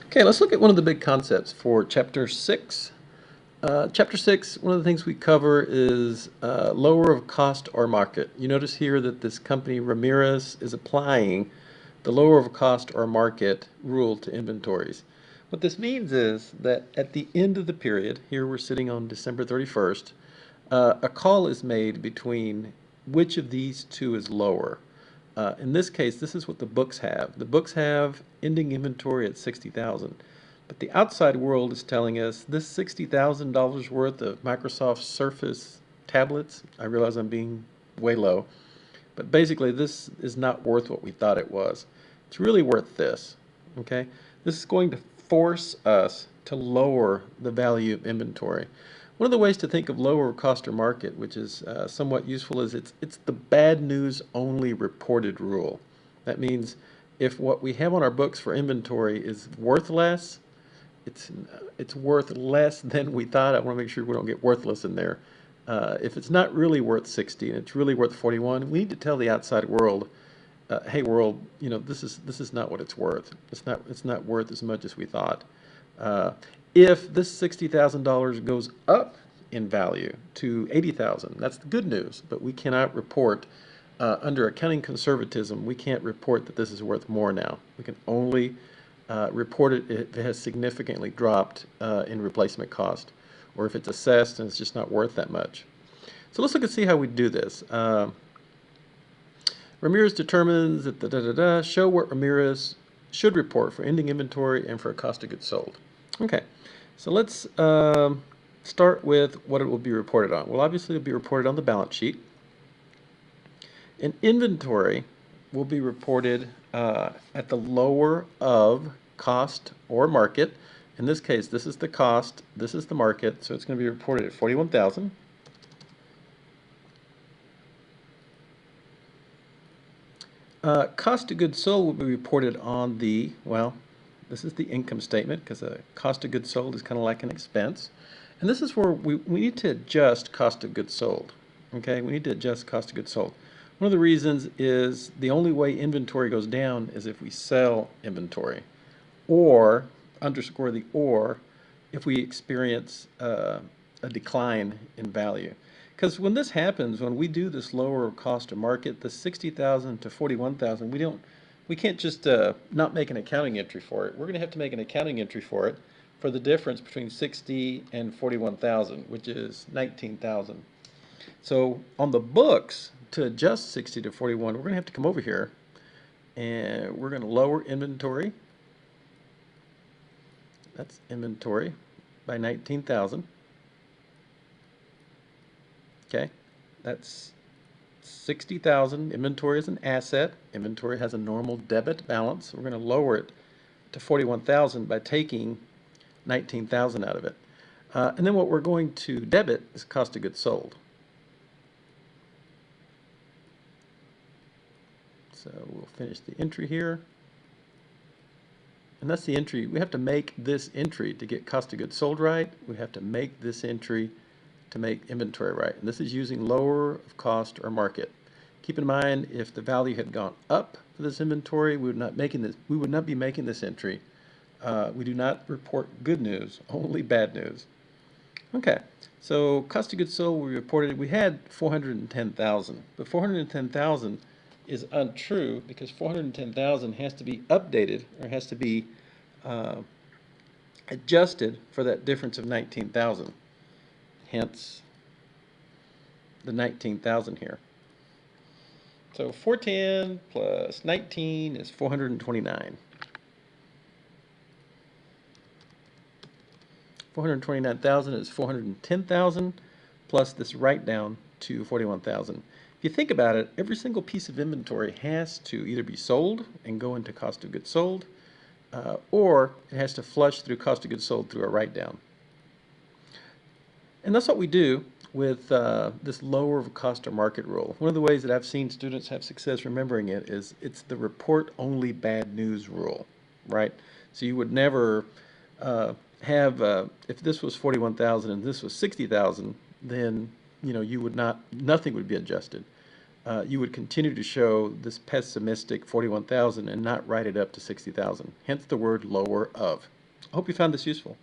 Okay, let's look at one of the big concepts for Chapter 6. Chapter 6, one of the things we cover is lower of cost or market. You notice here that this company, Ramirez, is applying the lower of cost or market rule to inventories. What this means is that at the end of the period, here we're sitting on December 31st, a call is made between which of these two is lower. In this case, this is what the books have. The books have ending inventory at 60,000. But the outside world is telling us this $60,000 worth of Microsoft Surface tablets, I realize I'm being way low, but basically this is not worth what we thought it was. It's really worth this, okay? This is going to force us to lower the value of inventory. One of the ways to think of lower cost or market, which is somewhat useful, is it's the bad news only reported rule. That means if what we have on our books for inventory is worth less, it's worth less than we thought. I want to make sure we don't get worthless in there. If it's not really worth 60 and it's really worth 41, we need to tell the outside world, hey world, this is not what it's worth. It's not worth as much as we thought. If this $60,000 goes up in value to 80,000, that's the good news, but we cannot report under accounting conservatism, we can't report that this is worth more now. We can only report it if it has significantly dropped in replacement cost, or if it's assessed and it's just not worth that much. So let's look and see how we do this. Ramirez determines that show what Ramirez should report for ending inventory and for a cost of goods sold. Okay, so let's start with what it will be reported on. Well, obviously it'll be reported on the balance sheet. And inventory will be reported at the lower of cost or market. In this case, this is the cost, this is the market, so it's going to be reported at 41,000. Cost of goods sold will be reported on the, well, this is the income statement because a cost of goods sold is kind of like an expense. And this is where we need to adjust cost of goods sold. Okay, we need to adjust cost of goods sold. One of the reasons is the only way inventory goes down is if we sell inventory, or, underscore the or, if we experience a decline in value. Because when this happens, when we do this lower cost of market, the 60,000 to 41,000, we can't just not make an accounting entry for it. We're going to have to make an accounting entry for it for the difference between 60 and 41,000, which is 19,000. So on the books, to adjust 60 to 41, we're going to have to come over here and we're going to lower inventory. That's inventory by 19,000. Okay, that's 60,000. Inventory is an asset. Inventory has a normal debit balance. We're going to lower it to 41,000 by taking 19,000 out of it. And then what we're going to debit is cost of goods sold. So we'll finish the entry here. And that's the entry. We have to make this entry to get cost of goods sold right. We have to make this entry to make inventory right. And this is using lower of cost or market. Keep in mind, if the value had gone up for this inventory, we would not be making this entry. We do not report good news, only bad news. Okay, so cost of goods sold, we reported we had 410,000, but 410,000 is untrue because 410,000 has to be updated or has to be adjusted for that difference of 19,000. Hence the 19,000 here. So 410 plus 19 is 429. 429,000 is 410,000 plus this write down to 41,000. If you think about it, every single piece of inventory has to either be sold and go into cost of goods sold, or it has to flush through cost of goods sold through a write down. And that's what we do with this lower of cost or market rule. One of the ways that I've seen students have success remembering it is it's the report only bad news rule, right? So you would never have, if this was 41,000 and this was 60,000, then you would nothing would be adjusted. You would continue to show this pessimistic 41,000 and not write it up to 60,000. Hence the word lower of. I hope you found this useful.